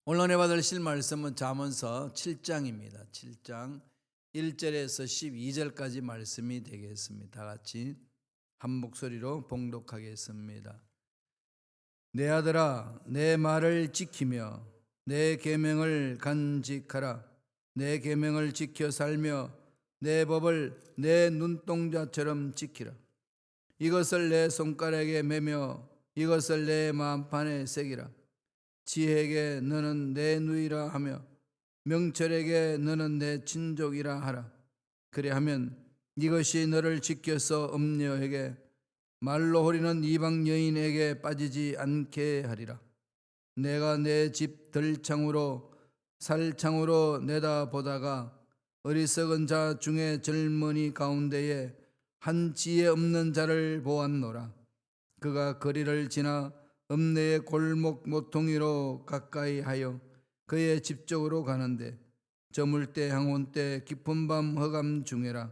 오늘 은혜 받으실 말씀은 잠언서 7장입니다. 7장 1절에서 12절까지 말씀이 되겠습니다. 다 같이 한 목소리로 봉독하겠습니다. 내 아들아, 내 말을 지키며 내 계명을 간직하라. 내 계명을 지켜 살며 내 법을 내 눈동자처럼 지키라. 이것을 내 손가락에 매며 이것을 내 마음판에 새기라. 지혜에게 너는 내 누이라 하며 명철에게 너는 내 친족이라 하라. 그래하면 이것이 너를 지켜서 음녀에게 말로 호리는 이방 여인에게 빠지지 않게 하리라. 내가 내 집 들창으로 살창으로 내다보다가 어리석은 자 중에 젊은이 가운데에 한 지혜 없는 자를 보았노라. 그가 거리를 지나 읍내의 골목 모퉁이로 가까이 하여 그의 집 쪽으로 가는데 저물 때 항온 때 깊은 밤 허감 중에라.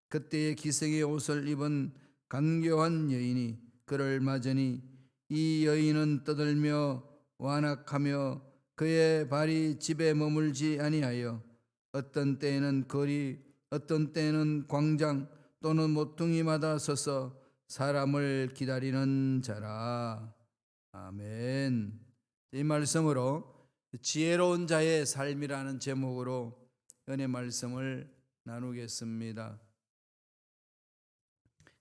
그때의 기생의 옷을 입은 간교한 여인이 그를 맞으니 이 여인은 떠들며 완악하며 그의 발이 집에 머물지 아니하여 어떤 때에는 거리 어떤 때에는 광장 또는 모퉁이마다 서서 사람을 기다리는 자라. 아멘. 이 말씀으로 지혜로운 자의 삶이라는 제목으로 은혜 말씀을 나누겠습니다.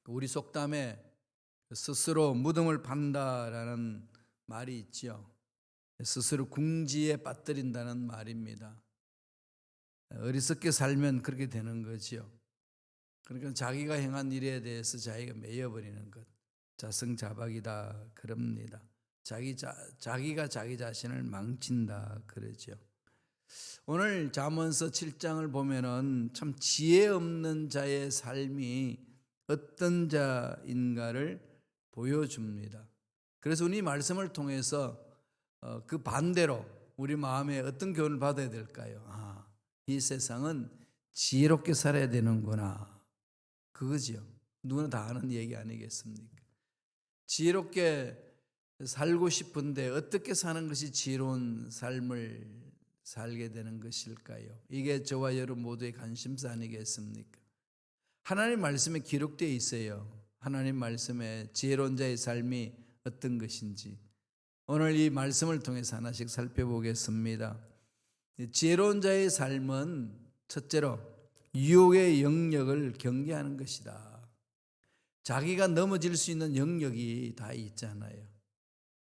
우리 속담에 스스로 무덤을 판다라는 말이 있죠. 스스로 궁지에 빠뜨린다는 말입니다. 어리석게 살면 그렇게 되는 거죠. 그러니까 자기가 행한 일에 대해서 자기가 매여버리는 것, 자성자박이다 그럽니다. 자기가 자기 자신을 망친다 그러죠. 오늘 잠언서 7장을 보면은 참 지혜 없는 자의 삶이 어떤 자인가를 보여줍니다. 그래서 우리 말씀을 통해서 그 반대로 우리 마음에 어떤 교훈을 받아야 될까요? 이 세상은 지혜롭게 살아야 되는구나. 그거지요. 누구나 다 아는 얘기 아니겠습니까? 지혜롭게 살고 싶은데 어떻게 사는 것이 지혜로운 삶을 살게 되는 것일까요? 이게 저와 여러분 모두의 관심사 아니겠습니까? 하나님 말씀에 기록되어 있어요. 하나님 말씀에 지혜로운 자의 삶이 어떤 것인지 오늘 이 말씀을 통해서 하나씩 살펴보겠습니다. 지혜로운 자의 삶은 첫째로 유혹의 영역을 경계하는 것이다. 자기가 넘어질 수 있는 영역이 다 있잖아요.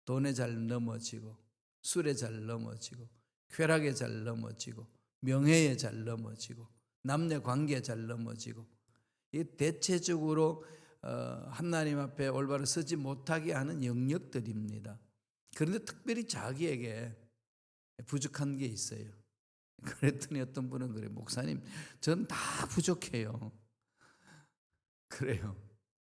돈에 잘 넘어지고 술에 잘 넘어지고 쾌락에 잘 넘어지고 명예에 잘 넘어지고 남녀 관계에 잘 넘어지고 이 대체적으로 하나님 앞에 올바로 서지 못하게 하는 영역들입니다. 그런데 특별히 자기에게 부족한 게 있어요. 그랬더니 어떤 분은 그래요. 목사님, 전 다 부족해요. 그래요.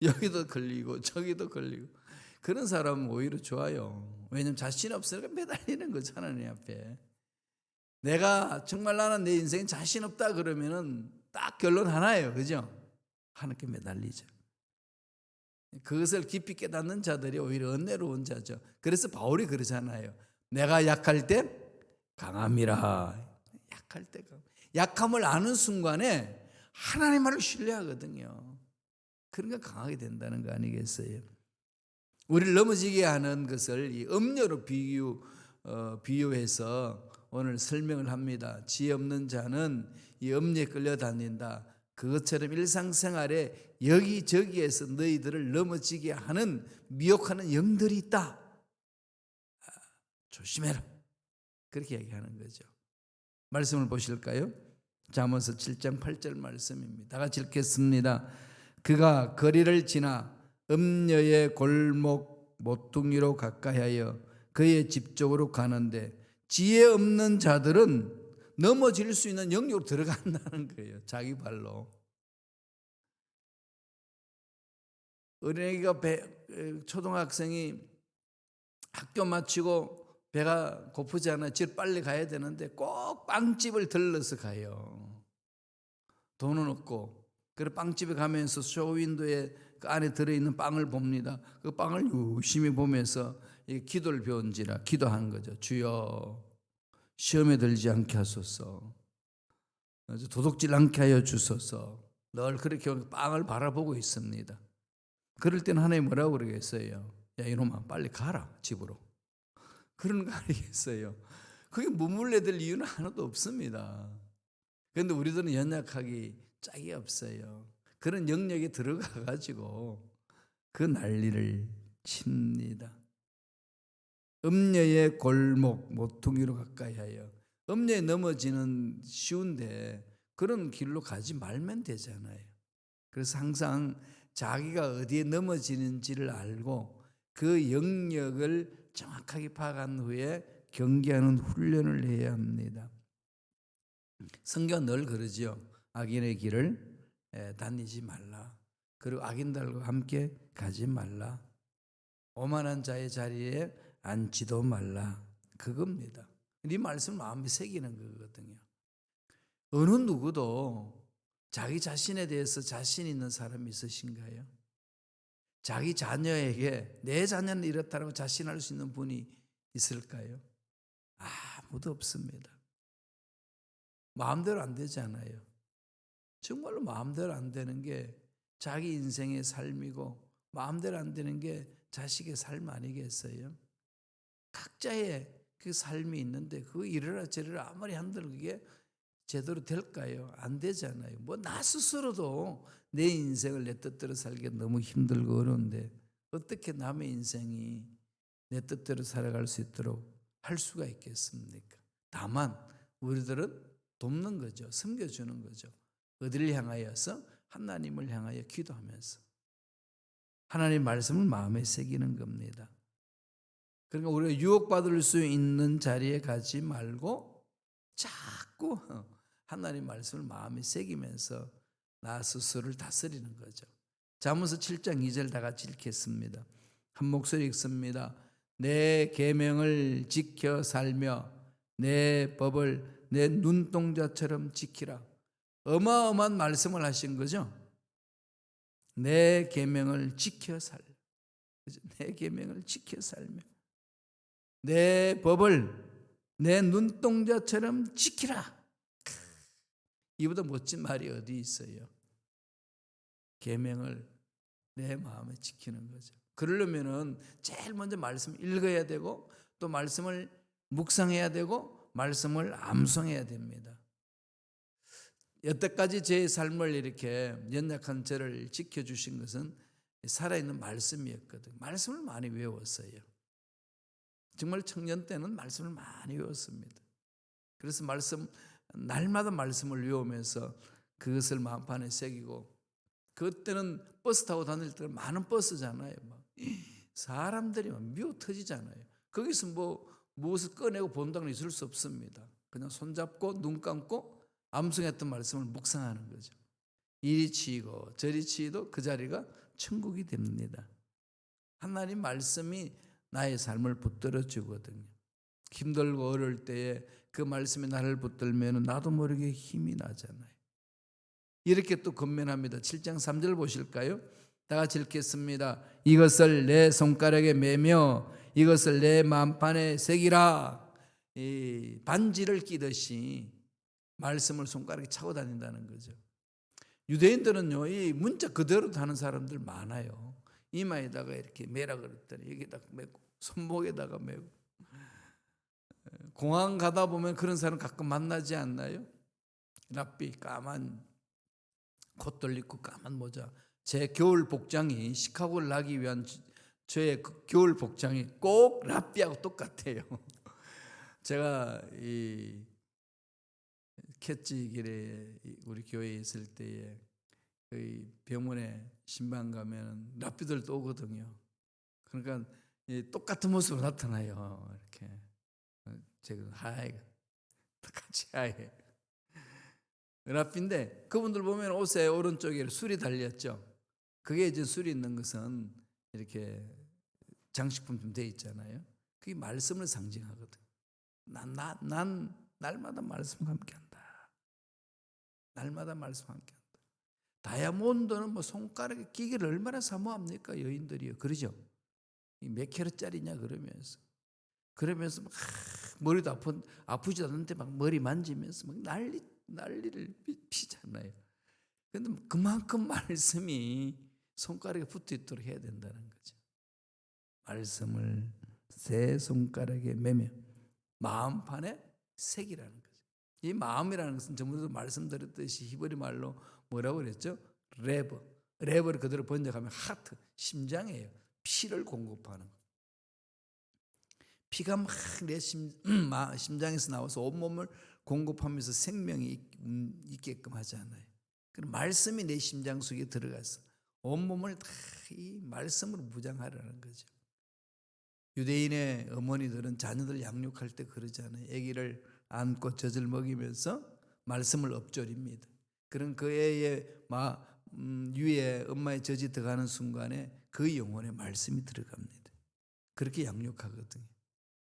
여기도 걸리고 저기도 걸리고. 그런 사람은 오히려 좋아요. 왜냐하면 자신 없으니까 매달리는 거죠. 하나님 앞에. 내가 정말 나는 내 인생에 자신 없다 그러면은 딱 결론 하나예요. 그죠? 하나님께 매달리죠. 그것을 깊이 깨닫는 자들이 오히려 은혜로운 자죠. 그래서 바울이 그러잖아요. 내가 약할 때 강함이라. 약할 때 약함을 아는 순간에 하나님 말을 신뢰하거든요. 그러니까 강하게 된다는 거 아니겠어요? 우리를 넘어지게 하는 것을 이 음료로 비유해서 오늘 설명을 합니다. 지혜 없는 자는 이 음료에 끌려다닌다. 그것처럼 일상생활에 여기저기에서 너희들을 넘어지게 하는 미혹하는 영들이 있다. 조심해라. 그렇게 얘기하는 거죠. 말씀을 보실까요? 잠언서 7장 8절 말씀입니다. 다 같이 읽겠습니다. 그가 거리를 지나 음녀의 골목 모퉁이로 가까이하여 그의 집 쪽으로 가는데 지혜 없는 자들은 넘어질 수 있는 영역으로 들어간다는 거예요. 자기 발로. 어린애가 초등학생이 학교 마치고 배가 고프지 않아 집 빨리 가야 되는데 꼭 빵집을 들러서 가요. 돈은 없고. 그래서 빵집에 가면서 쇼윈도에 그 안에 들어있는 빵을 봅니다. 그 빵을 유심히 보면서 기도를 배운지라 기도하는 거죠. 주여 시험에 들지 않게 하소서. 도둑질 않게 하여 주소서. 늘 그렇게 빵을 바라보고 있습니다. 그럴 때는 하나님 뭐라고 그러겠어요? 야 이놈아 빨리 가라 집으로. 그런 거 아니겠어요? 그게 머물러들 이유는 하나도 없습니다. 그런데 우리들은 연약하기 짝이 없어요. 그런 영역에 들어가 가지고 그 난리를 칩니다. 음녀의 골목 모퉁이로 가까이 하여. 음녀에 넘어지는 쉬운데 그런 길로 가지 말면 되잖아요. 그래서 항상 자기가 어디에 넘어지는지를 알고 그 영역을 정확하게 파악한 후에 경계하는 훈련을 해야 합니다. 성경은 늘 그러지요. 악인의 길을 다니지 말라. 그리고 악인들과 함께 가지 말라. 오만한 자의 자리에 앉지도 말라. 그겁니다. 이 말씀 마음에 새기는 거거든요. 어느 누구도 자기 자신에 대해서 자신 있는 사람이 있으신가요? 자기 자녀에게 내 자녀는 이렇다고 자신할 수 있는 분이 있을까요? 아무도 없습니다. 마음대로 안 되잖아요. 정말로 마음대로 안 되는 게 자기 인생의 삶이고 마음대로 안 되는 게 자식의 삶 아니겠어요? 각자의 그 삶이 있는데 그 이래라 저래라 아무리 한들 그게 제대로 될까요? 안 되잖아요. 뭐 나 스스로도 내 인생을 내 뜻대로 살기 너무 힘들고 어려운데 어떻게 남의 인생이 내 뜻대로 살아갈 수 있도록 할 수가 있겠습니까? 다만 우리들은 돕는 거죠. 섬겨주는 거죠. 어디를 향하여서? 하나님을 향하여 기도하면서 하나님 말씀을 마음에 새기는 겁니다. 그러니까 우리가 유혹받을 수 있는 자리에 가지 말고 자꾸 하나님 말씀을 마음에 새기면서 나 스스로를 다스리는 거죠. 잠언서 7장 2절 다 같이 읽겠습니다. 한 목소리 읽습니다. 내 계명을 지켜 살며 내 법을 내 눈동자처럼 지키라. 어마어마한 말씀을 하신 거죠. 내 계명을 지켜 살라. 내 계명을 지켜 살며 내 법을 내 눈동자처럼 지키라. 이보다 멋진 말이 어디 있어요? 계명을 내 마음에 지키는 거죠. 그러려면은 제일 먼저 말씀 읽어야 되고 또 말씀을 묵상해야 되고 말씀을 암송해야 됩니다. 여태까지 제 삶을 이렇게 연약한 저를 지켜주신 것은 살아있는 말씀이었거든요. 말씀을 많이 외웠어요. 정말 청년 때는 말씀을 많이 외웠습니다. 그래서 날마다 말씀을 외우면서 그것을 마음판에 새기고 그때는 버스 타고 다닐 때 많은 버스잖아요. 사람들이 미워 터지잖아요. 거기서 무엇을 꺼내고 본다는 건 있을 수 없습니다. 그냥 손잡고 눈 감고 암송했던 말씀을 묵상하는 거죠. 이리 치이고 저리 치이도 그 자리가 천국이 됩니다. 하나님 말씀이 나의 삶을 붙들어 주거든요. 힘들고 어려울 때에 그 말씀이 나를 붙들면 나도 모르게 힘이 나잖아요. 이렇게 또 권면합니다. 7장 3절 보실까요? 다 같이 읽겠습니다. 이것을 내 손가락에 매며 이것을 내 마음판에 새기라. 이 반지를 끼듯이 말씀을 손가락에 차고 다닌다는 거죠. 유대인들은요, 이 문자 그대로 하는 사람들 많아요. 이마에다가 이렇게 매라 그랬더니 여기다가 매고 손목에다가 매고. 공항 가다 보면 그런 사람 가끔 만나지 않나요? 랍비 까만 콧돌 입고 까만 모자. 제 겨울 복장이 시카고를 나기 위한 저의 그 겨울 복장이 꼭 랍비하고 똑같아요. 제가 이 캐치길에 우리 교회에 있을 때에 그 병원에 신방 가면 랍비들도 오거든요. 그러니까 똑같은 모습으로 나타나요. 이렇게 제가 하이 같이 하이 랍비인데 그분들 보면 옷에 오른쪽에 술이 달렸죠. 그게 이제 술이 있는 것은 이렇게 장식품 좀 돼 있잖아요. 그게 말씀을 상징하거든. 난 날마다 말씀과 함께한다. 날마다 말씀과 함께한다. 다이아몬드는 뭐 손가락에 끼기를 얼마나 사모합니까 여인들이요. 그러죠. 몇 캐럿짜리냐 그러면서 그러면서 막 머리도 아프지도 않는데 막 머리 만지면서 막 난리를 피잖아요. 그런데 그만큼 말씀이 손가락에 붙어 있도록 해야 된다는 거죠. 말씀을 세 손가락에 매며 마음판에 새기라는 거죠. 이 마음이라는 것은 전부터 말씀드렸듯이 히브리 말로 뭐라고 그랬죠? 레버를 그대로 번역하면 하트, 심장이에요. 피를 공급하는 거. 피가 막 내 심장에서 나와서 온몸을 공급하면서 생명이 있게끔 하잖아요. 그럼 말씀이 내 심장 속에 들어가서 온몸을 다 이 말씀으로 무장하라는 거죠. 유대인의 어머니들은 자녀들 양육할 때 그러잖아요. 아기를 안고 젖을 먹이면서 말씀을 엎조립니다. 그런 그 애의 위에 엄마의 젖이 들어가는 순간에 그 영혼에 말씀이 들어갑니다. 그렇게 양육하거든요.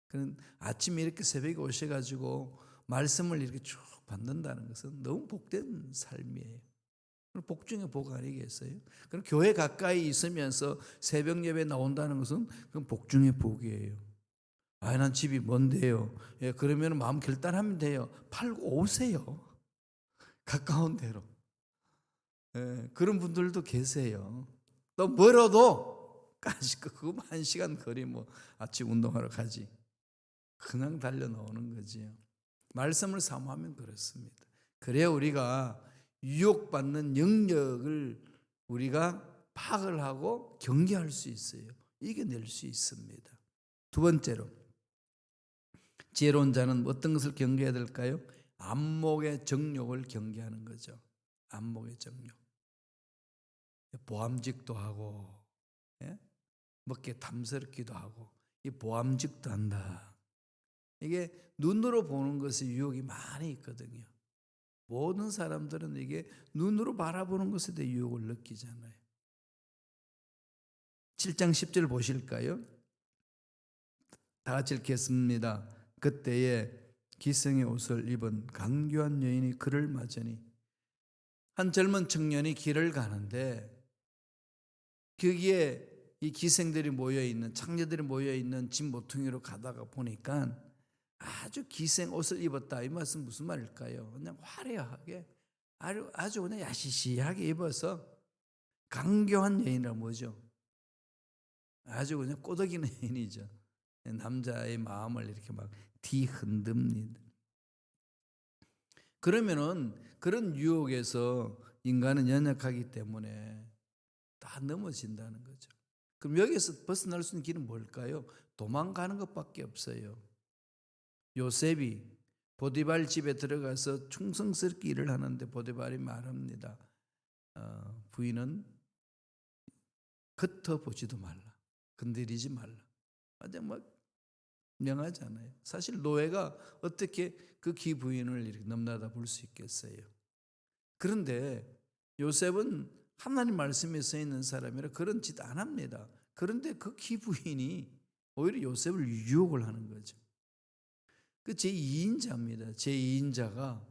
그런 아침에 이렇게 새벽에 오셔가지고 말씀을 이렇게 쭉 받는다는 것은 너무 복된 삶이에요. 복 중에 복 아니겠어요? 그럼 교회 가까이 있으면서 새벽 예배 나온다는 것은 그건 복 중에 복이에요. 난 집이 먼데요. 예, 그러면 마음 결단하면 돼요. 팔고 오세요. 가까운 데로. 예, 그런 분들도 계세요. 또 멀어도 그거 1시간 거리 아침 운동하러 가지. 그냥 달려 나오는 거지요. 말씀을 사모하면 그렇습니다. 그래야 우리가 유혹받는 영역을 우리가 파악을 하고 경계할 수 있어요. 이겨낼 수 있습니다. 두 번째로 지혜로운 자는 어떤 것을 경계해야 될까요? 안목의 정욕을 경계하는 거죠. 안목의 정욕. 보암직도 하고, 예? 먹게 탐스럽기도 하고, 이 보암직도 한다. 이게 눈으로 보는 것에 유혹이 많이 있거든요. 모든 사람들은 이게 눈으로 바라보는 것에 대해 유혹을 느끼잖아요. 7장 10절 보실까요? 다 같이 읽겠습니다. 그때에 기생의 옷을 입은 간교한 여인이 그를 맞으니 한 젊은 청년이 길을 가는데 거기에 이 기생들이 모여있는 창녀들이 모여있는 집 모퉁이로 가다가 보니까 아주 기생 옷을 입었다. 이 말씀 무슨 말일까요? 그냥 화려하게 아주 그냥 야시시하게 입어서 강교한 여인이라 뭐죠? 아주 그냥 꼬드기는 여인이죠. 남자의 마음을 이렇게 막 뒤흔듭니다. 그러면은 그런 유혹에서 인간은 연약하기 때문에 다 넘어진다는 거죠. 그럼 여기서 벗어날 수 있는 길은 뭘까요? 도망가는 것밖에 없어요. 요셉이 보디발 집에 들어가서 충성스럽게 일을 하는데 보디발이 말합니다. 부인은 겉어보지도 말라. 건드리지 말라. 완전 명하잖아요. 사실 노예가 어떻게 그 기부인을 이렇게 넘나다 볼 수 있겠어요. 그런데 요셉은 하나님 말씀에 써 있는 사람이라 그런 짓 안 합니다. 그런데 그 기부인이 오히려 요셉을 유혹을 하는 거죠. 그 제2인자입니다. 제2인자가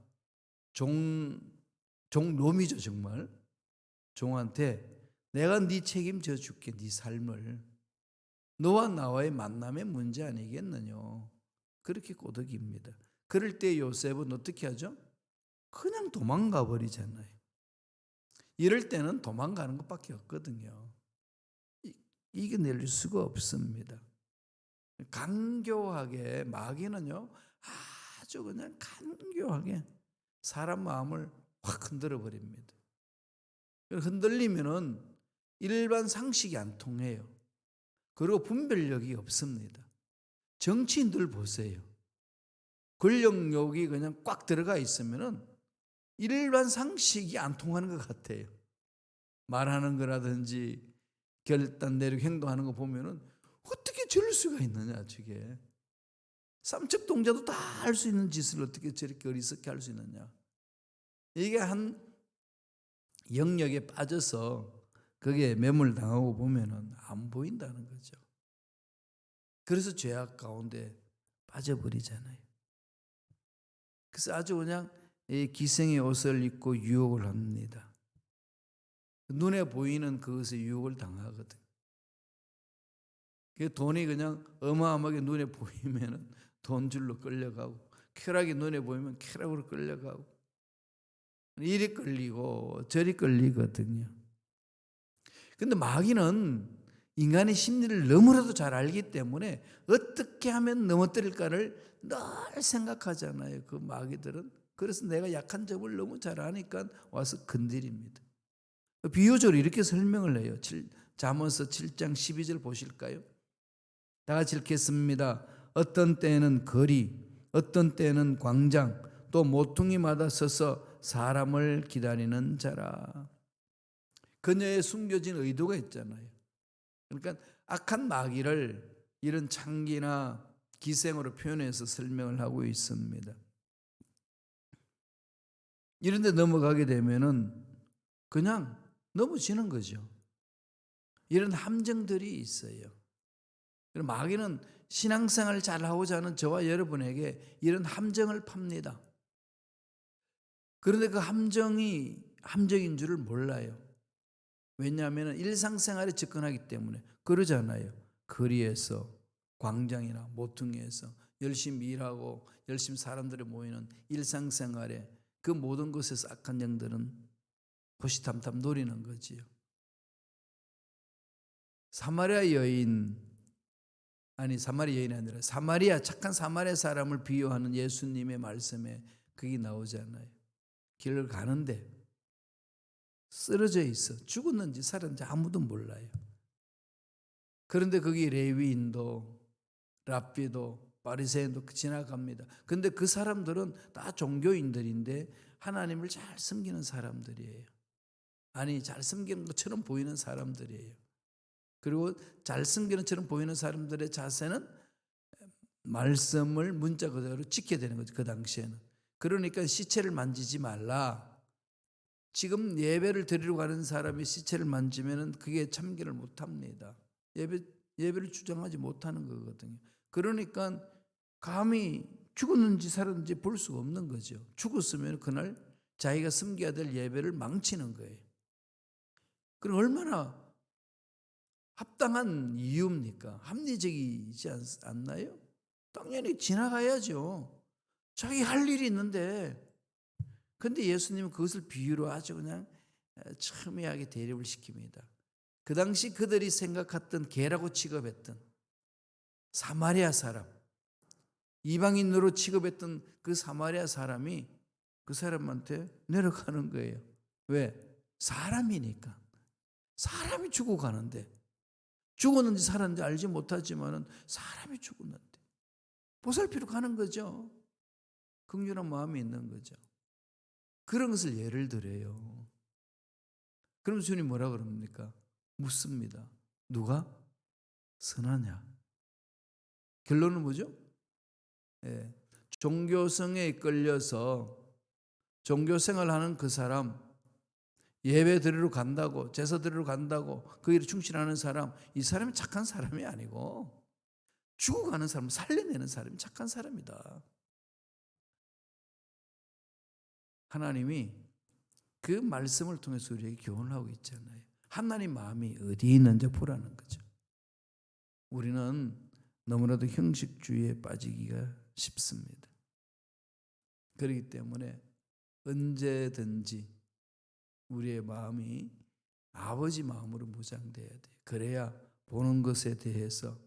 종놈이죠 정말. 종한테 내가 네 책임져 줄게 네 삶을. 너와 나와의 만남의 문제 아니겠느냐. 그렇게 꼬드깁니다. 그럴 때 요셉은 어떻게 하죠? 그냥 도망가 버리잖아요. 이럴 때는 도망가는 것밖에 없거든요. 이겨낼 수가 없습니다. 간교하게 마귀는요 아주 그냥 간교하게 사람 마음을 확 흔들어 버립니다. 흔들리면은 일반 상식이 안 통해요. 그리고 분별력이 없습니다. 정치인들 보세요. 권력욕이 그냥 꽉 들어가 있으면은 일반 상식이 안 통하는 것 같아요. 말하는 거라든지 결단 내리고 행동하는 거 보면은 어떻게 저럴 수가 있느냐 저게. 삼척동자도 다 할 수 있는 짓을 어떻게 저렇게 어리석게 할 수 있느냐. 이게 한 영역에 빠져서 거기에 매몰당하고 보면은 안 보인다는 거죠. 그래서 죄악 가운데 빠져버리잖아요. 그래서 아주 그냥 기생의 옷을 입고 유혹을 합니다. 눈에 보이는 그것에 유혹을 당하거든. 그 돈이 그냥 어마어마하게 눈에 보이면은 돈줄로 끌려가고, 쾌락이 눈에 보이면 쾌락으로 끌려가고, 이리 끌리고 저리 끌리거든요. 근데 마귀는 인간의 심리를 너무나도 잘 알기 때문에 어떻게 하면 넘어뜨릴까를 늘 생각하잖아요. 그 마귀들은. 그래서 내가 약한 점을 너무 잘 아니까 와서 건드립니다. 비유적으로 이렇게 설명을 해요. 잠언서 7장 12절 보실까요? 다 같이 읽겠습니다. 어떤 때에는 거리, 어떤 때에는 광장, 또 모퉁이마다 서서 사람을 기다리는 자라. 그녀의 숨겨진 의도가 있잖아요. 그러니까 악한 마귀를 이런 창기나 기생으로 표현해서 설명을 하고 있습니다. 이런 데 넘어가게 되면은 그냥 넘어지는 거죠. 이런 함정들이 있어요. 마귀는 신앙생활을 잘하고자 하는 저와 여러분에게 이런 함정을 팝니다. 그런데 그 함정이 함정인 줄을 몰라요. 왜냐하면 일상생활에 접근하기 때문에. 그러잖아요. 거리에서, 광장이나 모퉁이에서 열심히 일하고 열심히 사람들이 모이는 일상생활에 그 모든 것에서 악한 영들은 호시탐탐 노리는 거지요. 사마리아 여인이 아니라 착한 사마리아 사람을 비유하는 예수님의 말씀에 그게 나오잖아요. 길을 가는데 쓰러져 있어. 죽었는지 살았는지 아무도 몰라요. 그런데 거기 레위인도 랍비도 바리새인도 지나갑니다. 그런데 그 사람들은 다 종교인들인데 하나님을 잘 섬기는 사람들이에요. 아니, 잘 섬기는 것처럼 보이는 사람들이에요. 그리고 잘 섬기는 것처럼 보이는 사람들의 자세는 말씀을 문자 그대로 지켜야 되는 거죠. 그 당시에는. 그러니까 시체를 만지지 말라. 지금 예배를 드리러 가는 사람이 시체를 만지면 그게 참기를 못합니다. 예배를 주장하지 못하는 거거든요. 그러니까 감히 죽었는지 살았는지 볼 수가 없는 거죠. 죽었으면 그날 자기가 섬겨야 될 예배를 망치는 거예요. 그럼 얼마나 합당한 이유입니까? 합리적이지 않나요? 당연히 지나가야죠. 자기 할 일이 있는데. 근데 예수님은 그것을 비유로 아주 그냥 첨예하게 대립을 시킵니다. 그 당시 그들이 생각했던 개라고 취급했던 사마리아 사람, 이방인으로 취급했던 그 사마리아 사람이 그 사람한테 내려가는 거예요. 왜? 사람이니까. 사람이 죽어가는데, 죽었는지 살았는지 알지 못하지만 사람이 죽었는데 보살피러 가는 거죠. 긍휼한 마음이 있는 거죠. 그런 것을 예를 들어요. 그럼 주님 뭐라 그럽니까? 묻습니다. 누가 선하냐? 결론은 뭐죠? 예, 종교성에 끌려서 종교생활 하는 그 사람, 예배 드리러 간다고, 제사 드리러 간다고 그 일에 충실하는 사람, 이 사람이 착한 사람이 아니고 죽어가는 사람, 살려내는 사람이 착한 사람이다. 하나님이 그 말씀을 통해서 우리에게 교훈을 하고 있잖아요. 하나님 마음이 어디에 있는지 보라는 거죠. 우리는 너무나도 형식주의에 빠지기가 쉽습니다. 그렇기 때문에 언제든지 우리의 마음이 아버지 마음으로 무장돼야 돼요. 그래야 보는 것에 대해서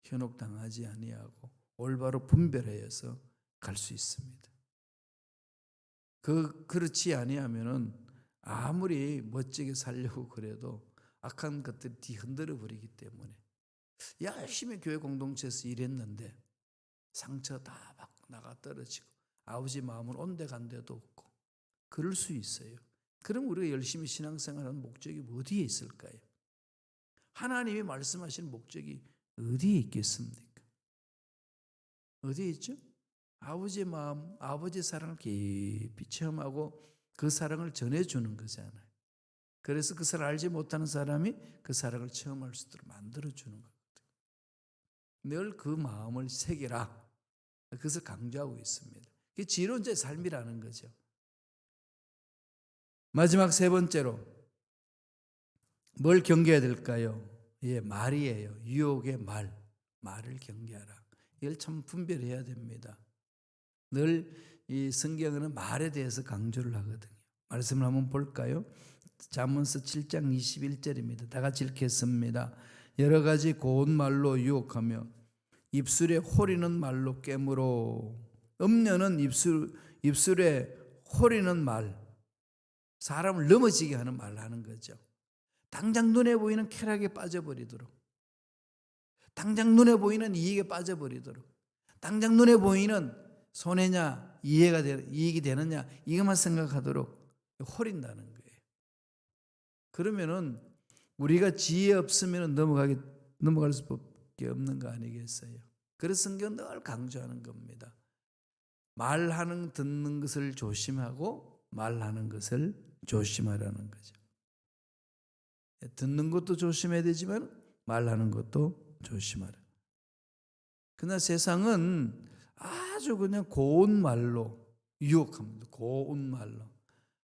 현혹당하지 아니하고 올바로 분별하여서 갈 수 있습니다. 그렇지 아니하면은 아무리 멋지게 살려고 그래도 악한 것들이 뒤흔들어 버리기 때문에 열심히 교회 공동체에서 일했는데 상처 다 받고 나가 떨어지고 아버지 마음은 온데간데도 없고 그럴 수 있어요. 그럼 우리가 열심히 신앙생활하는 목적이 어디에 있을까요? 하나님이 말씀하시는 목적이 어디에 있겠습니까? 어디에 있죠? 아버지의 마음, 아버지의 사랑을 깊이 체험하고 그 사랑을 전해주는 거잖아요. 그래서 그 사랑을 알지 못하는 사람이 그 사랑을 체험할 수 있도록 만들어주는 거거든요. 늘 그 마음을 새겨라. 그것을 강조하고 있습니다. 그게 지론자의 삶이라는 거죠. 마지막 세 번째로 뭘 경계해야 될까요? 예, 말이에요. 유혹의 말. 말을 경계하라. 이걸 참 분별해야 됩니다. 늘 이 성경은 말에 대해서 강조를 하거든요. 말씀을 한번 볼까요? 잠언서 7장 21절입니다. 다 같이 읽겠습니다. 여러 가지 고운 말로 유혹하며 입술에 호리는 말로 깨물어. 음녀는 입술에 호리는 말, 사람을 넘어지게 하는 말을 하는 거죠. 당장 눈에 보이는 쾌락에 빠져버리도록, 당장 눈에 보이는 이익에 빠져버리도록, 당장 눈에 보이는 손해냐 이익이 되느냐 이것만 생각하도록 호린다는 거예요. 그러면은 우리가 지혜 없으면 넘어갈 수밖에 없는 거 아니겠어요? 그래서 성경은 늘 강조하는 겁니다. 말하는 듣는 것을 조심하고 말하는 것을 조심하라는 거죠. 듣는 것도 조심해야 되지만 말하는 것도 조심하라. 그러나 세상은 아주 그냥 고운 말로 유혹합니다. 고운 말로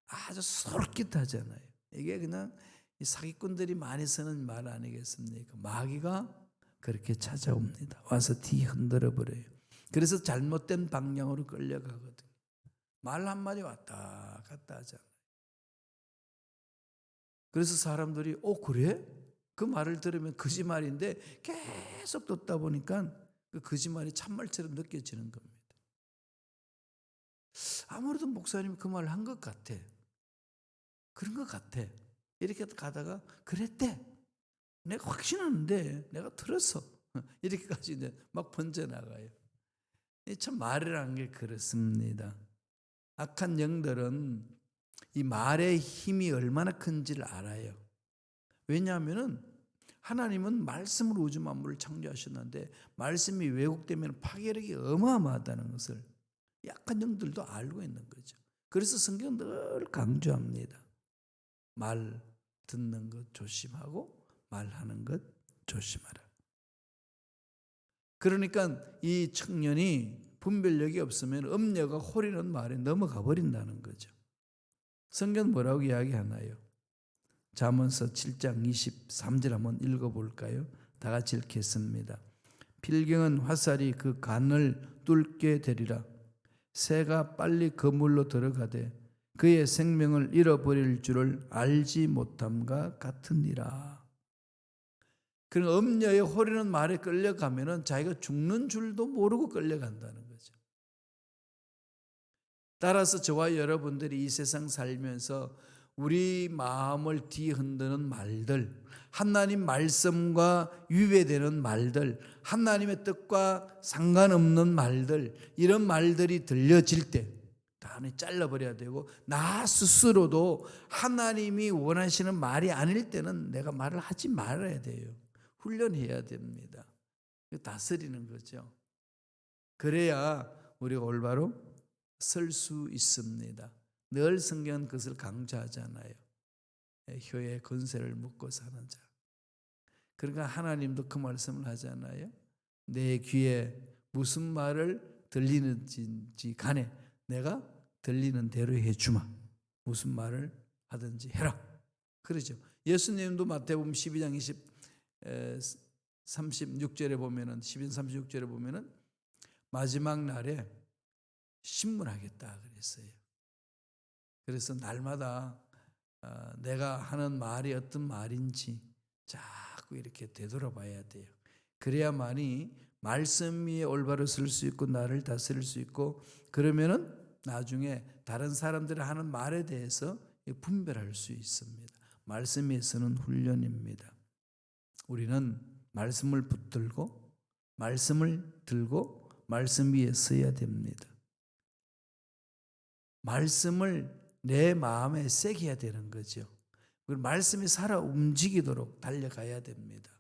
아주 솔깃하잖아요. 이게 그냥 사기꾼들이 많이 쓰는 말 아니겠습니까? 마귀가 그렇게 찾아옵니다. 와서 뒤 흔들어 버려요. 그래서 잘못된 방향으로 끌려가거든요. 말 한마디 왔다 갔다 하잖아요. 그래서 사람들이 그래? 그 말을 들으면 거짓말인데 계속 듣다 보니까 그 거짓말이 참말처럼 느껴지는 겁니다. 아무래도 목사님이 그 말을 한 것 같아. 그런 것 같아. 이렇게 가다가 그랬대. 내가 확신하는데 내가 들었어. 이렇게까지 이제 막 번져나가요. 참 말이라는 게 그렇습니다. 악한 영들은 이 말의 힘이 얼마나 큰지를 알아요. 왜냐하면 하나님은 말씀으로 우주 만물을 창조하셨는데 말씀이 왜곡되면 파괴력이 어마어마하다는 것을 약한 영들도 알고 있는 거죠. 그래서 성경은 늘 강조합니다. 말 듣는 것 조심하고 말하는 것 조심하라. 그러니까 이 청년이 분별력이 없으면 음녀가 호리는 말에 넘어가 버린다는 거죠. 성경은 뭐라고 이야기하나요? 잠언서 7장 23절 한번 읽어볼까요? 다 같이 읽겠습니다. 필경은 화살이 그 간을 뚫게 되리라. 새가 빨리 그물로 들어가되 그의 생명을 잃어버릴 줄을 알지 못함과 같으니라. 그런 음녀의 호리는 말에 끌려가면은 자기가 죽는 줄도 모르고 끌려간다는 거죠. 따라서 저와 여러분들이 이 세상 살면서 우리 마음을 뒤흔드는 말들, 하나님 말씀과 위배되는 말들, 하나님의 뜻과 상관없는 말들, 이런 말들이 들려질 때 단히 잘라버려야 되고, 나 스스로도 하나님이 원하시는 말이 아닐 때는 내가 말을 하지 말아야 돼요. 훈련해야 됩니다. 다스리는 거죠. 그래야 우리가 올바로 설 수 있습니다. 늘 성경은 그것을 강조하잖아요. 혀에 건세를 묻고 사는 자. 그러니까 하나님도 그 말씀을 하잖아요. 내 귀에 무슨 말을 들리는지 간에 내가 들리는 대로 해주마. 무슨 말을 하든지 해라. 그러죠. 예수님도 마태복음 12장 36절에 보면은 12, 36절에 보면은 마지막 날에 신문하겠다 그랬어요. 그래서 날마다 내가 하는 말이 어떤 말인지 자꾸 이렇게 되돌아봐야 돼요. 그래야만이 말씀 위에 올바로 설 수 있고 나를 다스릴 수 있고, 그러면은 나중에 다른 사람들이 하는 말에 대해서 분별할 수 있습니다. 말씀 위에서는 훈련입니다. 우리는 말씀을 붙들고 말씀을 들고 말씀 위에 서야 됩니다. 말씀을 내 마음에 새겨야 되는 거죠. 그리고 말씀이 살아 움직이도록 달려가야 됩니다.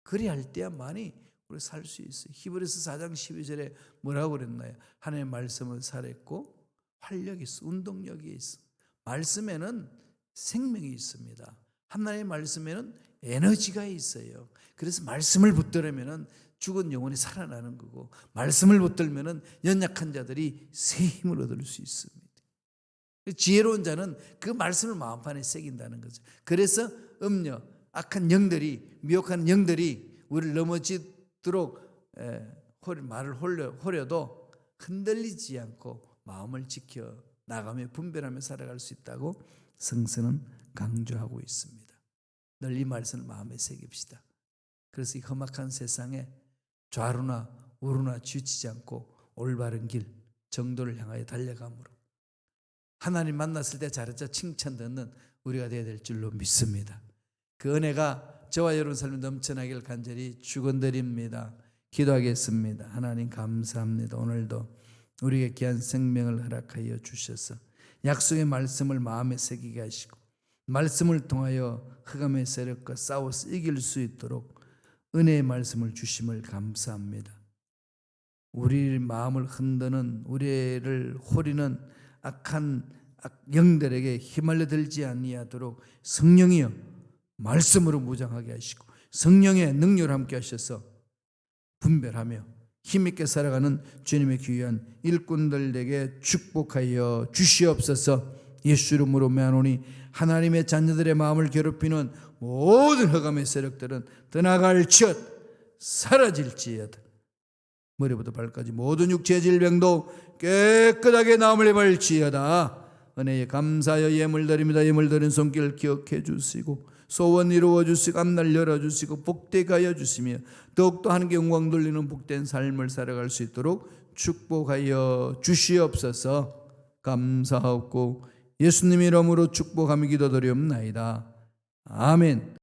그래야 할 때야만이 우리 살 수 있어요. 히브리서 4장 12절에 뭐라고 그랬나요? 하나님의 말씀은 살았고 활력이 있어, 운동력이 있어. 말씀에는 생명이 있습니다. 하나님의 말씀에는 에너지가 있어요. 그래서 말씀을 붙들으면 죽은 영혼이 살아나는 거고, 말씀을 붙들면 연약한 자들이 새 힘을 얻을 수 있습니다. 지혜로운 자는 그 말씀을 마음판에 새긴다는 거죠. 그래서 음녀, 악한 영들이, 미혹한 영들이 우리를 넘어지도록 말을 호려도 흔들리지 않고 마음을 지켜 나가며 분별하며 살아갈 수 있다고 성서는 강조하고 있습니다. 늘 이 말씀을 마음에 새깁시다. 그래서 이 험악한 세상에 좌로나 우로나 치우치지 않고 올바른 길, 정도를 향하여 달려감으로 하나님 만났을 때 잘했자 칭찬 듣는 우리가 되어야 될 줄로 믿습니다. 그 은혜가 저와 여러분 삶에 넘쳐나길 간절히 축원드립니다. 기도하겠습니다. 하나님 감사합니다. 오늘도 우리에게 귀한 생명을 허락하여 주셔서 약속의 말씀을 마음에 새기게 하시고 말씀을 통하여 흑암의 세력과 싸워서 이길 수 있도록 은혜의 말씀을 주심을 감사합니다. 우리 마음을 흔드는 우리를 호리는 악한 영들에게 휘말려 들지 아니하도록 성령이여 말씀으로 무장하게 하시고 성령의 능력을 함께 하셔서 분별하며 힘있게 살아가는 주님의 귀한 일꾼들에게 축복하여 주시옵소서. 예수 이름으로 명하노니 하나님의 자녀들의 마음을 괴롭히는 모든 흑암의 세력들은 떠나갈지어다 사라질지어다. 머리부터 발까지 모든 육체의 질병도 깨끗하게 나음을 입을지어다. 은혜에 감사하여 예물 드립니다. 예물 드린 손길 기억해 주시고 소원 이루어 주시고 앞날 열어 주시고 복되게 하여 주시며 더욱더 하나님께 영광 돌리는 복된 삶을 살아갈 수 있도록 축복하여 주시옵소서. 감사하고 예수님 이름으로 축복하며 기도드리옵나이다. 아멘.